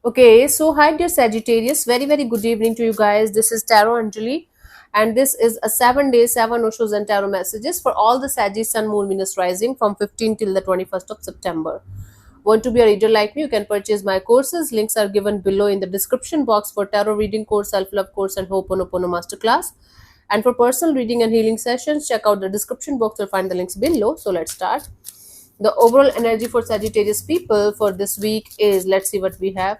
Okay, so hi dear Sagittarius, very good evening to you guys. This is Tarot Anjali, and this is a 7 day, 7 Oshos and tarot messages for all the Sagittarius Sun, Moon, Venus rising from 15 till the 21st of September. Want to be a reader like me? You can purchase my courses. Links are given below in the description box for tarot reading course, self love course, and Ho'oponopono masterclass. And for personal reading and healing sessions, check out the description box or find the links below. So let's start. The overall energy for Sagittarius people for this week is, let's see what we have.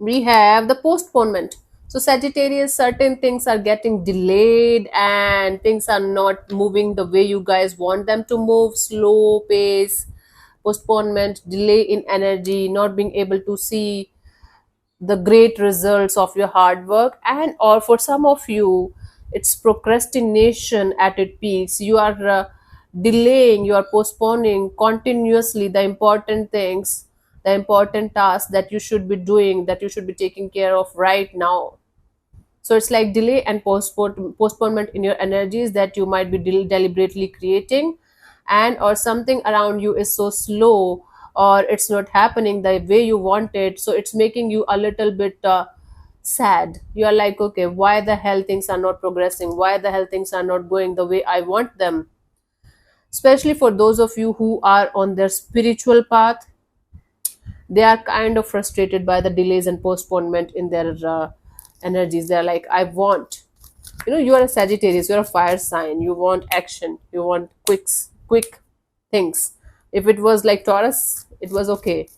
We have the postponement. So Sagittarius, certain things are getting delayed and things are not moving the way you guys want them to move. Slow pace, postponement, delay in energy, not being able to see the great results of your hard work. And or for some of you, it's procrastination at its peaks. You are delaying, you are postponing continuously the important things, the important tasks that you should be doing, that you should be taking care of right now. So it's like delay and postponement in your energies that you might be deliberately creating, and or something around you is so slow, or it's not happening the way you want it, so it's making you a little bit sad. You are like, okay, why the hell things are not progressing, why the hell things are not going the way I want them. Especially for those of you who are on their spiritual path, they are kind of frustrated by the delays and postponement in their energies. They're like, I want, you are a Sagittarius, you're a fire sign, you want action, you want quick things. If it was like Taurus, it was okay.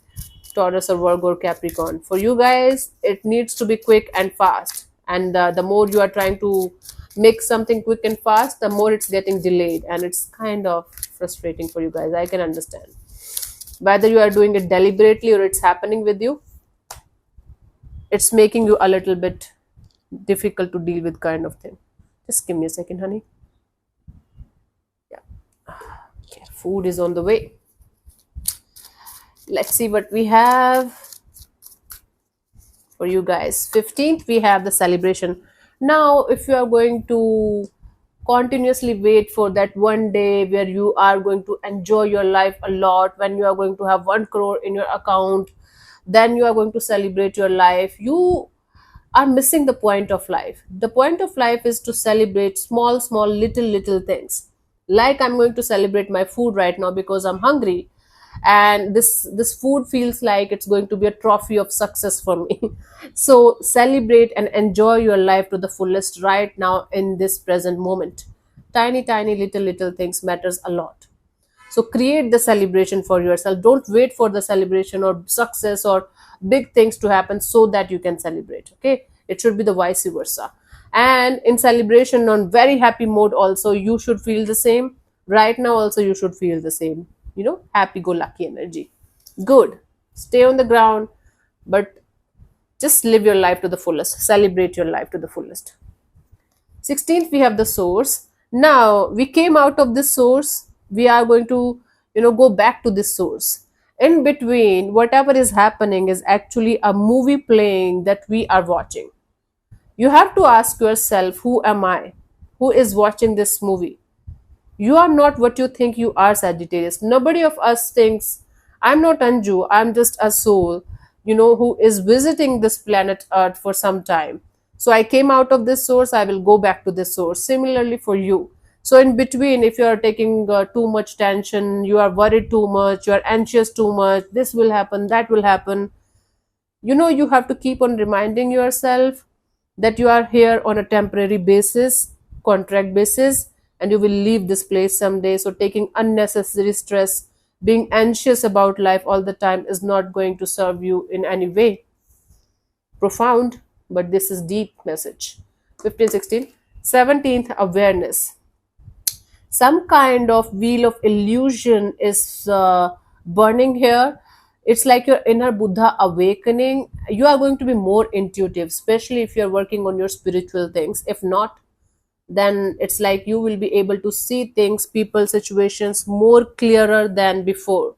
Taurus or Virgo or Capricorn, for you guys it needs to be quick and fast, and the more you are trying to make something quick and fast, the more it's getting delayed, and it's kind of frustrating for you guys. I can understand, whether you are doing it deliberately or it's happening with you, it's making you a little bit difficult to deal with, kind of thing. Just give me a second, honey. Yeah. Okay, food is on the way. Let's see what we have for you guys. 15th, we have the celebration. Now if you are going to continuously wait for that one day where you are going to enjoy your life a lot, when you are going to have 1 crore in your account, then you are going to celebrate your life, you are missing the point of life. The point of life is to celebrate small little things. Like, I'm going to celebrate my food right now because I'm hungry, and this food feels like it's going to be a trophy of success for me. So celebrate and enjoy your life to the fullest right now in this present moment. Tiny little things matters a lot. So create the celebration for yourself. Don't wait for the celebration or success or big things to happen so that you can celebrate. Okay, it should be the vice versa. And in celebration on very happy mode also, you should feel the same. Right now also you should feel the same, happy go lucky energy. Good. Stay on the ground, but just live your life to the fullest. Celebrate your life to the fullest. 16th, we have the source. Now we came out of this source, we are going to go back to this source. In between, whatever is happening is actually a movie playing that we are watching. You have to ask yourself, who am I, who is watching this movie? You are not what you think you are, Sagittarius. Nobody of us thinks, I'm not Anju, I'm just a soul, who is visiting this planet Earth for some time. So I came out of this source, I will go back to this source. Similarly for you. So in between, if you are taking too much tension, you are worried too much, you are anxious too much, this will happen, that will happen. You have to keep on reminding yourself that you are here on a temporary basis, contract basis, and you will leave this place someday. So taking unnecessary stress, being anxious about life all the time is not going to serve you in any way. Profound, but this is deep message. 15, 16. 17th, awareness. Some kind of wheel of illusion is burning here. It's like your inner Buddha awakening. You are going to be more intuitive, especially if you're working on your spiritual things. If not, then it's like you will be able to see things, people, situations more clearer than before.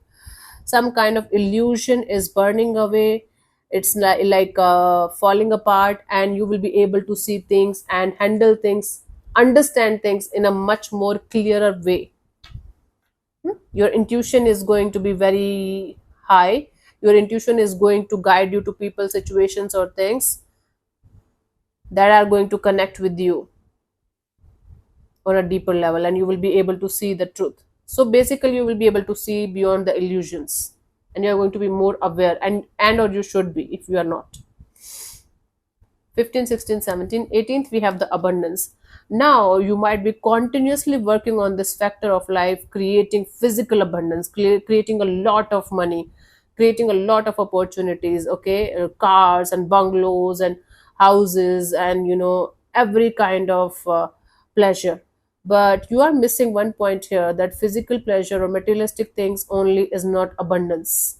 Some kind of illusion is burning away. It's like falling apart, and you will be able to see things and handle things understand things in a much more clearer way. Your intuition is going to be very high. Your intuition is going to guide you to people, situations, or things that are going to connect with you on a deeper level, and you will be able to see the truth. So basically you will be able to see beyond the illusions, and you're going to be more aware, and or you should be if you are not. 15, 16, 17, 18th, we have the abundance. Now you might be continuously working on this factor of life, creating physical abundance, creating a lot of money, creating a lot of opportunities, okay, cars and bungalows and houses, and every kind of pleasure. But you are missing one point here, that physical pleasure or materialistic things only is not abundance.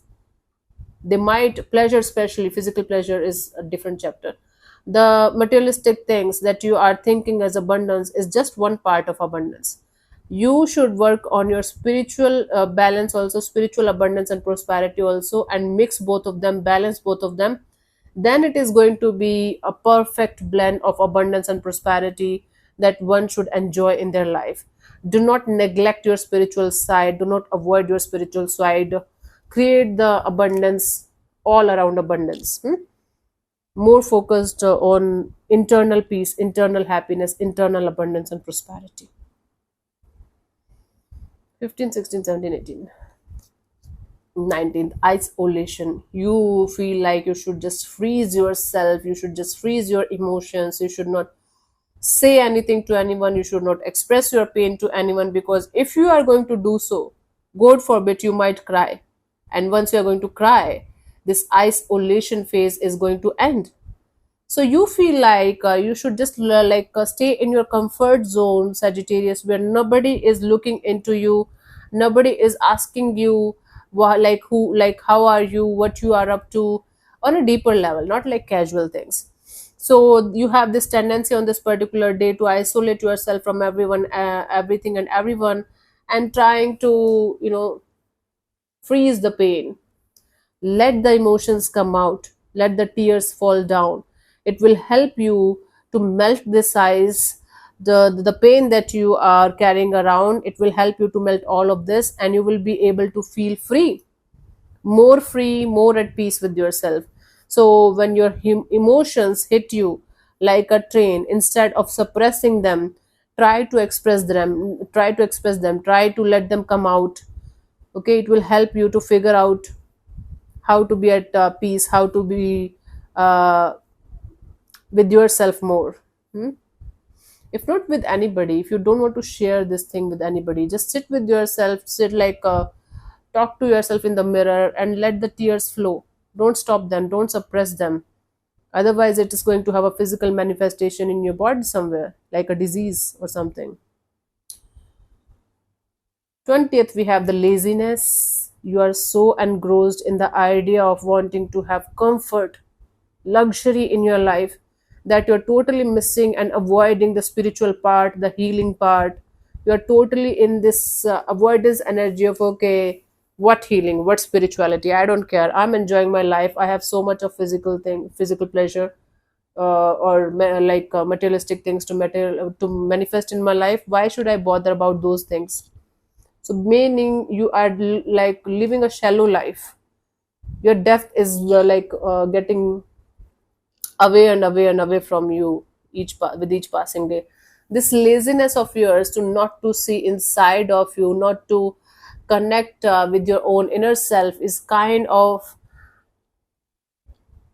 They might pleasure, especially physical pleasure, is a different chapter. The materialistic things that you are thinking as abundance is just one part of abundance. You should work on your spiritual balance also, spiritual abundance and prosperity also, and mix both of them, balance both of them. Then it is going to be a perfect blend of abundance and prosperity that one should enjoy in their life. Do not neglect your spiritual side, do not avoid your spiritual side. Create the abundance, all around abundance. More focused on internal peace, internal happiness, internal abundance, and prosperity. 15, 16, 17, 18. 19th, isolation. You feel like you should just freeze yourself, you should just freeze your emotions, you should not say anything to anyone, you should not express your pain to anyone, because if you are going to do so, god forbid, you might cry. And once you are going to cry, this isolation phase is going to end. So you feel like you should just stay in your comfort zone, Sagittarius, where nobody is looking into you, nobody is asking you who, like how are you, what you are up to, on a deeper level, not like casual things. So you have this tendency on this particular day to isolate yourself from everyone, everything and everyone, and trying to freeze the pain. Let the emotions come out, let the tears fall down. It will help you to melt this ice, the pain that you are carrying around. It will help you to melt all of this, and you will be able to feel free, more at peace with yourself. So when your emotions hit you like a train, instead of suppressing them, try to express them, try to let them come out. Okay, it will help you to figure out how to be at peace, how to be uh, with yourself more. Hmm? If not with anybody, if you don't want to share this thing with anybody, just sit with yourself, talk to yourself in the mirror and let the tears flow. Don't stop them, don't suppress them. Otherwise it is going to have a physical manifestation in your body somewhere, like a disease or something. 20th, we have the laziness. You are so engrossed in the idea of wanting to have comfort, luxury in your life, that you're totally missing and avoiding the spiritual part, the healing part. You're totally in this avoidance energy of, okay, what healing, what spirituality, I don't care, I'm enjoying my life, I have so much of physical pleasure, materialistic things to manifest in my life. Why should I bother about those things? So meaning you are like living a shallow life. Your depth is getting away and away and away from you with each passing day. This laziness of yours to not to see inside of you, not to connect with your own inner self, is kind of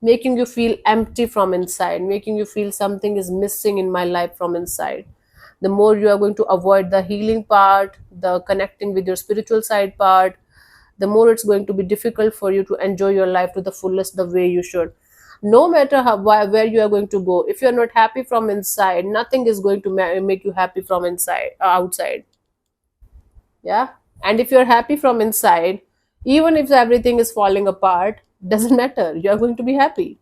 making you feel empty from inside, making you feel something is missing in my life from inside. The more you are going to avoid the healing part, the connecting with your spiritual side part, the more it's going to be difficult for you to enjoy your life to the fullest the way you should. No matter where you are going to go, if you're not happy from inside, nothing is going to make you happy from inside, outside. Yeah. And if you're happy from inside, even if everything is falling apart, doesn't matter, you're going to be happy.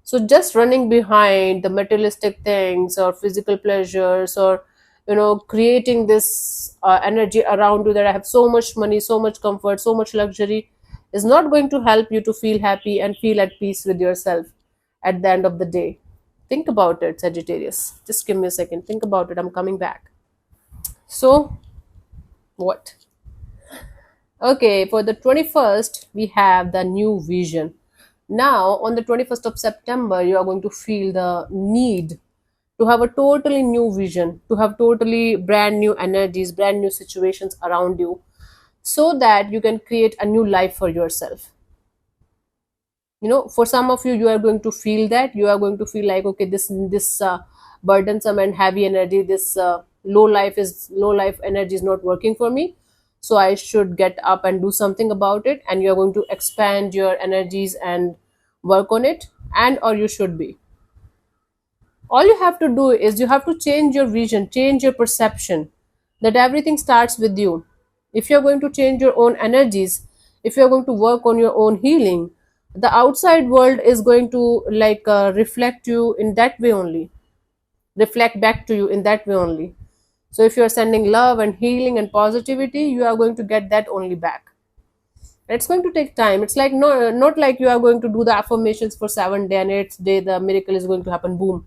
So just running behind the materialistic things or physical pleasures, or creating this energy around you that I have so much money, so much comfort, so much luxury, is not going to help you to feel happy and feel at peace with yourself at the end of the day. Think about it, Sagittarius. Just give me a second. Think about it. I'm coming back. So, what? Okay, for the 21st, we have the new vision. Now, on the 21st of September, you are going to feel the need to have a totally new vision, to have totally brand new energies, brand new situations around you, so that you can create a new life for yourself. For some of you, you are going to feel that you are going to feel like, okay, this burdensome and heavy energy, this low life energy is not working for me, so I should get up and do something about it, and you are going to expand your energies and work on it. And or you should be, all you have to do is you have to change your vision, change your perception, that everything starts with you. If you're going to change your own energies, if you're going to work on your own healing, the outside world is going to reflect you in that way only, reflect back to you in that way only. So if you're sending love and healing and positivity, you are going to get that only back. It's going to take time. It's like, no, not like you are going to do the affirmations for 7 day and 8th day the miracle is going to happen, boom.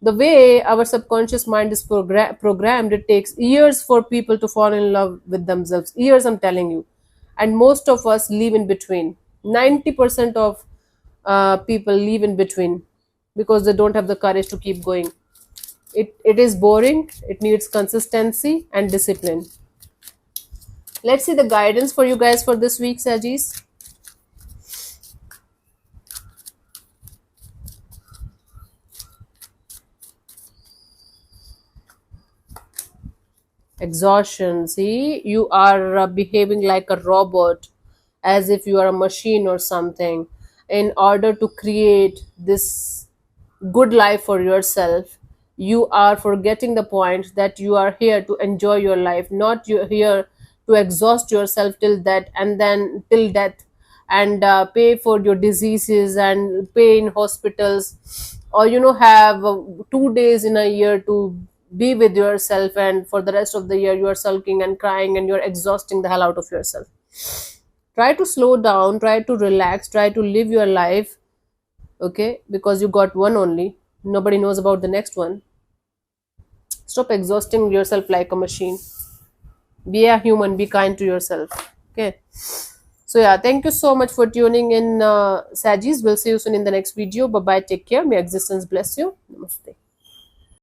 The way our subconscious mind is programmed, it takes years for people to fall in love with themselves. Years, I'm telling you. And most of us live in between. 90% of people live in between because they don't have the courage to keep going. It is boring, it needs consistency and discipline. Let's see the guidance for you guys for this week, Sagis. Exhaustion. See, you are behaving like a robot, as if you are a machine or something, in order to create this good life for yourself. You are forgetting the point that you are here to enjoy your life, not you here to exhaust yourself till that and then till death, and pay for your diseases and pay in hospitals, or have 2 days in a year to be with yourself, and for the rest of the year you are sulking and crying and you're exhausting the hell out of yourself. Try to slow down, try to relax, try to live your life, okay, because you got one only. Nobody knows about the next one. Stop exhausting yourself like a machine. Be a human, be kind to yourself. Okay. So yeah, thank you so much for tuning in, Sagis. We'll see you soon in the next video. Bye bye, take care, may existence bless you. Namaste.